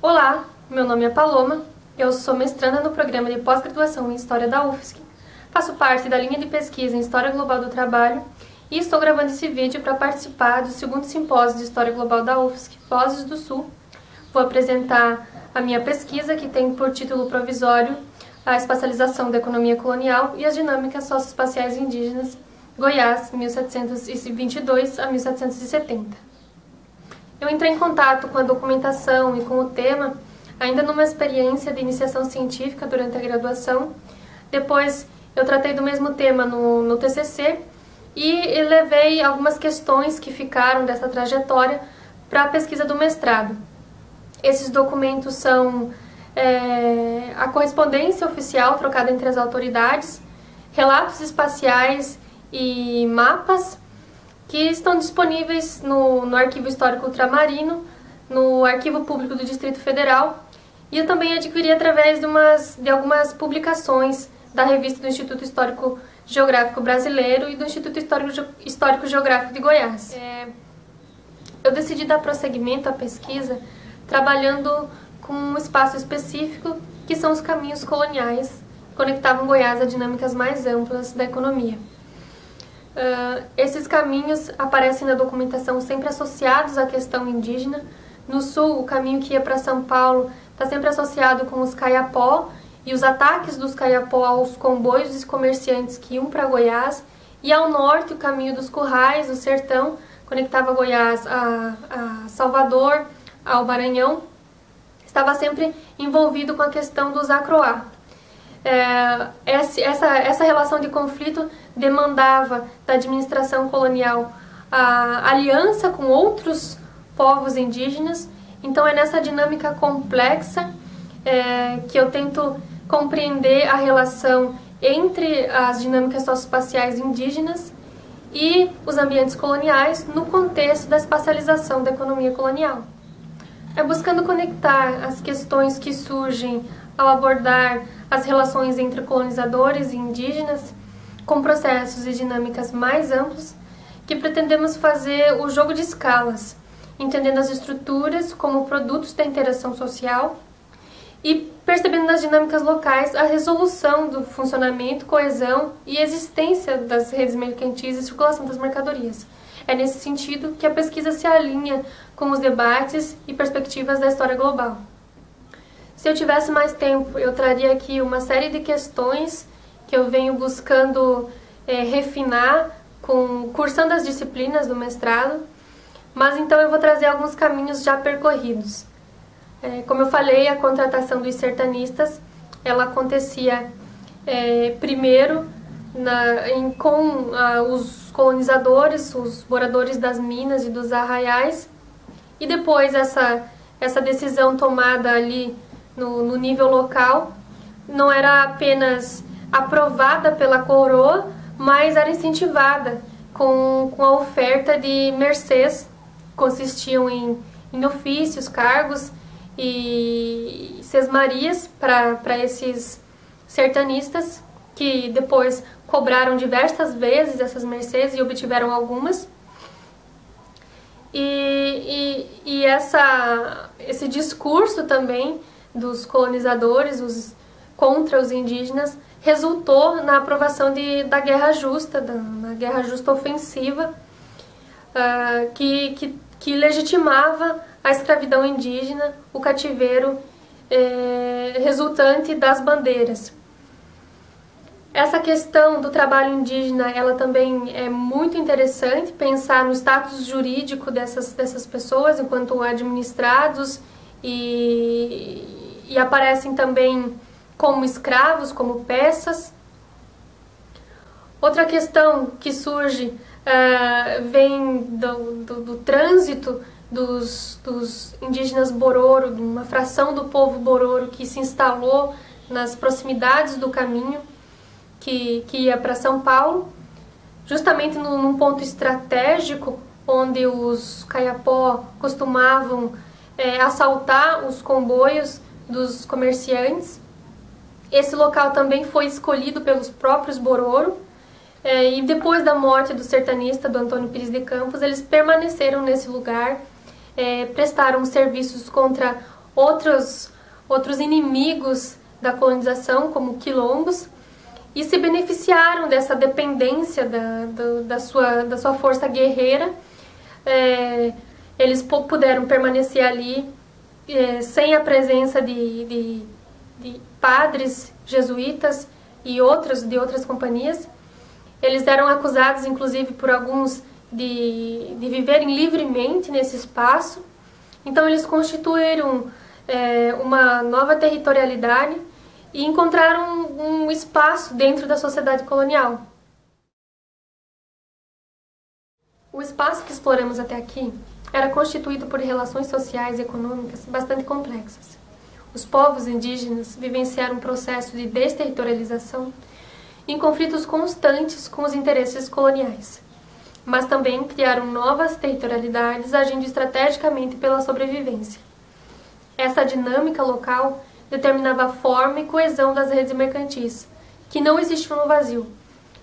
Olá, meu nome é Paloma, eu sou mestranda no programa de pós-graduação em História da UFSC, faço parte da linha de pesquisa em História Global do Trabalho e estou gravando esse vídeo para participar do segundo simpósio de História Global da UFSC, Vozes do Sul. Vou apresentar a minha pesquisa, que tem por título provisório a espacialização da economia colonial e as dinâmicas socioespaciais indígenas, Goiás, 1722 a 1770. Eu entrei em contato com a documentação e com o tema ainda numa experiência de iniciação científica durante a graduação. Depois eu tratei do mesmo tema no TCC e levei algumas questões que ficaram dessa trajetória para a pesquisa do mestrado. Esses documentos são a correspondência oficial trocada entre as autoridades, relatos espaciais e mapas que estão disponíveis no Arquivo Histórico Ultramarino, no Arquivo Público do Distrito Federal, e eu também adquiri através de algumas publicações da revista do Instituto Histórico Geográfico Brasileiro e do Instituto Histórico Geográfico de Goiás. Eu decidi dar prosseguimento à pesquisa trabalhando com um espaço específico, que são os caminhos coloniais, que conectavam Goiás a dinâmicas mais amplas da economia. Esses caminhos aparecem na documentação sempre associados à questão indígena. No sul, o caminho que ia para São Paulo está sempre associado com os Kayapó e os ataques dos Kayapó aos comboios e comerciantes que iam para Goiás. E ao norte, o caminho dos Currais, o sertão, conectava Goiás a Salvador, ao Maranhão, estava sempre envolvido com a questão dos Acroá. Essa relação de conflito demandava da administração colonial a aliança com outros povos indígenas. Então é nessa dinâmica complexa que eu tento compreender a relação entre as dinâmicas socioespaciais indígenas e os ambientes coloniais no contexto da espacialização da economia colonial. Buscando conectar as questões que surgem ao abordar as relações entre colonizadores e indígenas com processos e dinâmicas mais amplos, que pretendemos fazer o jogo de escalas, entendendo as estruturas como produtos da interação social e percebendo nas dinâmicas locais a resolução do funcionamento, coesão e existência das redes mercantis e circulação das mercadorias. É nesse sentido que a pesquisa se alinha com os debates e perspectivas da história global. Se eu tivesse mais tempo, eu traria aqui uma série de questões que eu venho buscando refinar, cursando as disciplinas do mestrado, mas então eu vou trazer alguns caminhos já percorridos. Como eu falei, a contratação dos sertanistas, ela acontecia primeiro com os colonizadores, os moradores das minas e dos arraiais, e depois essa decisão tomada ali no nível local não era apenas aprovada pela coroa, mas era incentivada com a oferta de mercês, que consistiam em ofícios, cargos e sesmarias para esses sertanistas, que depois cobraram diversas vezes essas mercês e obtiveram algumas. Esse discurso também dos colonizadores contra os indígenas resultou na aprovação da Guerra Justa, na Guerra Justa Ofensiva, que legitimava a escravidão indígena, o cativeiro resultante das bandeiras. Essa questão do trabalho indígena, ela também é muito interessante, pensar no status jurídico dessas pessoas enquanto administrados e aparecem também como escravos, como peças. Outra questão que surge vem do trânsito dos indígenas Bororo, de uma fração do povo Bororo que se instalou nas proximidades do caminho que ia para São Paulo, justamente num ponto estratégico onde os Kayapó costumavam assaltar os comboios dos comerciantes. Esse local também foi escolhido pelos próprios Bororo, e depois da morte do sertanista, do Antônio Pires de Campos, eles permaneceram nesse lugar, prestaram serviços contra outros inimigos da colonização, como quilombos, e se beneficiaram dessa dependência da sua força guerreira. Eles puderam permanecer ali sem a presença de padres jesuítas e de outras companhias. Eles eram acusados, inclusive, por alguns de viverem livremente nesse espaço. Então, eles constituíram uma nova territorialidade e encontraram um espaço dentro da sociedade colonial. O espaço que exploramos até aqui era constituído por relações sociais e econômicas bastante complexas. Os povos indígenas vivenciaram um processo de desterritorialização em conflitos constantes com os interesses coloniais, mas também criaram novas territorialidades agindo estrategicamente pela sobrevivência. Essa dinâmica local determinava a forma e coesão das redes mercantis, que não existiam no vazio.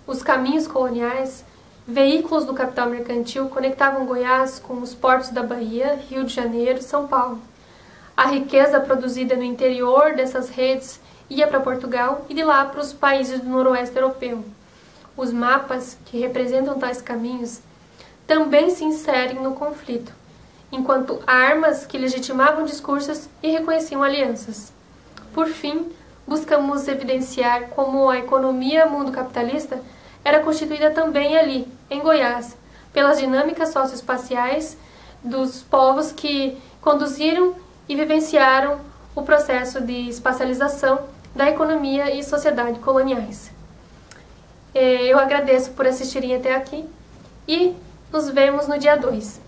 Os caminhos coloniais, veículos do capital mercantil, conectavam Goiás com os portos da Bahia, Rio de Janeiro e São Paulo. A riqueza produzida no interior dessas redes ia para Portugal e de lá para os países do noroeste europeu. Os mapas que representam tais caminhos também se inserem no conflito, enquanto armas que legitimavam discursos e reconheciam alianças. Por fim, buscamos evidenciar como a economia mundo-capitalista era constituída também ali, em Goiás, pelas dinâmicas socioespaciais dos povos que conduziram e vivenciaram o processo de espacialização da economia e sociedade coloniais. Eu agradeço por assistirem até aqui e nos vemos no dia 2.